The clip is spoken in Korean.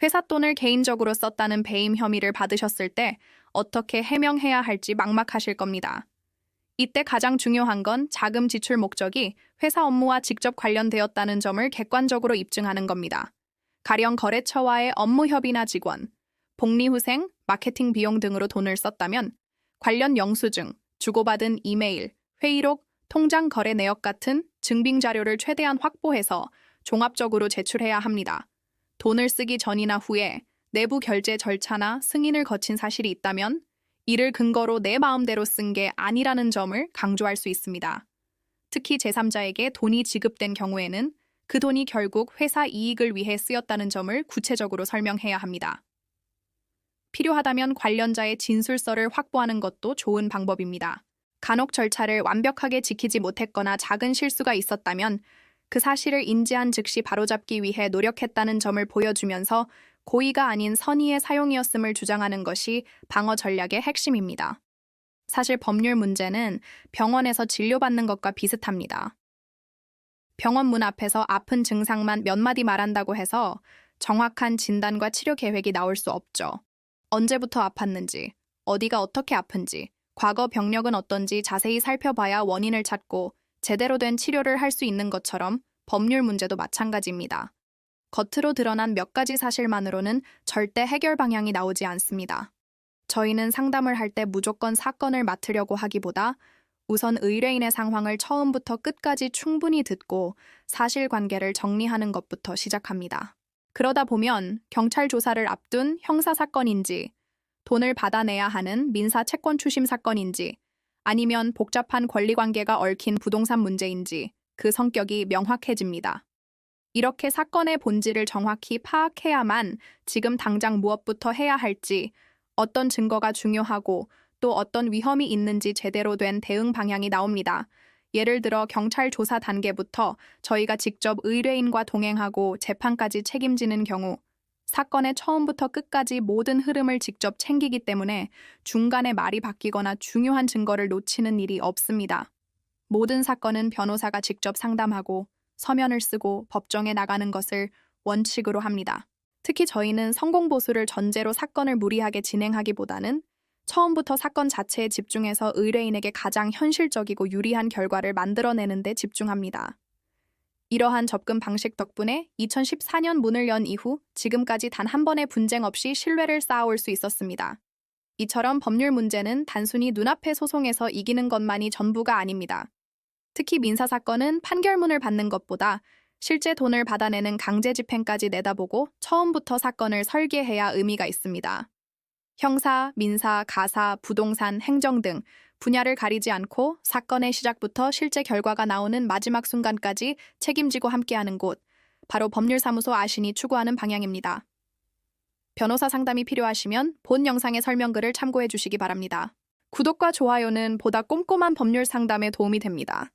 회사 돈을 개인적으로 썼다는 배임 혐의를 받으셨을 때 어떻게 해명해야 할지 막막하실 겁니다. 이때 가장 중요한 건 자금 지출 목적이 회사 업무와 직접 관련되었다는 점을 객관적으로 입증하는 겁니다. 가령 거래처와의 업무 협의나 직원, 복리후생, 마케팅 비용 등으로 돈을 썼다면 관련 영수증, 주고받은 이메일, 회의록, 통장 거래 내역 같은 증빙 자료를 최대한 확보해서 종합적으로 제출해야 합니다. 돈을 쓰기 전이나 후에 내부 결제 절차나 승인을 거친 사실이 있다면 이를 근거로 내 마음대로 쓴 게 아니라는 점을 강조할 수 있습니다. 특히 제3자에게 돈이 지급된 경우에는 그 돈이 결국 회사 이익을 위해 쓰였다는 점을 구체적으로 설명해야 합니다. 필요하다면 관련자의 진술서를 확보하는 것도 좋은 방법입니다. 간혹 절차를 완벽하게 지키지 못했거나 작은 실수가 있었다면 그 사실을 인지한 즉시 바로잡기 위해 노력했다는 점을 보여주면서 고의가 아닌 선의의 사용이었음을 주장하는 것이 방어 전략의 핵심입니다. 사실 법률 문제는 병원에서 진료받는 것과 비슷합니다. 병원 문 앞에서 아픈 증상만 몇 마디 말한다고 해서 정확한 진단과 치료 계획이 나올 수 없죠. 언제부터 아팠는지, 어디가 어떻게 아픈지, 과거 병력은 어떤지 자세히 살펴봐야 원인을 찾고 제대로 된 치료를 할 수 있는 것처럼 법률 문제도 마찬가지입니다. 겉으로 드러난 몇 가지 사실만으로는 절대 해결 방향이 나오지 않습니다. 저희는 상담을 할 때 무조건 사건을 맡으려고 하기보다 우선 의뢰인의 상황을 처음부터 끝까지 충분히 듣고 사실관계를 정리하는 것부터 시작합니다. 그러다 보면 경찰 조사를 앞둔 형사사건인지, 돈을 받아내야 하는 민사 채권 추심 사건인지, 아니면 복잡한 권리관계가 얽힌 부동산 문제인지 그 성격이 명확해집니다. 이렇게 사건의 본질을 정확히 파악해야만 지금 당장 무엇부터 해야 할지, 어떤 증거가 중요하고 또 어떤 위험이 있는지 제대로 된 대응 방향이 나옵니다. 예를 들어 경찰 조사 단계부터 저희가 직접 의뢰인과 동행하고 재판까지 책임지는 경우 사건의 처음부터 끝까지 모든 흐름을 직접 챙기기 때문에 중간에 말이 바뀌거나 중요한 증거를 놓치는 일이 없습니다. 모든 사건은 변호사가 직접 상담하고 서면을 쓰고 법정에 나가는 것을 원칙으로 합니다. 특히 저희는 성공보수를 전제로 사건을 무리하게 진행하기보다는 처음부터 사건 자체에 집중해서 의뢰인에게 가장 현실적이고 유리한 결과를 만들어내는 데 집중합니다. 이러한 접근 방식 덕분에 2014년 문을 연 이후 지금까지 단 한 번의 분쟁 없이 신뢰를 쌓아올 수 있었습니다. 이처럼 법률 문제는 단순히 눈앞의 소송에서 이기는 것만이 전부가 아닙니다. 특히 민사사건은 판결문을 받는 것보다 실제 돈을 받아내는 강제 집행까지 내다보고 처음부터 사건을 설계해야 의미가 있습니다. 형사, 민사, 가사, 부동산, 행정 등 분야를 가리지 않고 사건의 시작부터 실제 결과가 나오는 마지막 순간까지 책임지고 함께하는 곳, 바로 법률사무소 아신이 추구하는 방향입니다. 변호사 상담이 필요하시면 본 영상의 설명글을 참고해 주시기 바랍니다. 구독과 좋아요는 보다 꼼꼼한 법률 상담에 도움이 됩니다.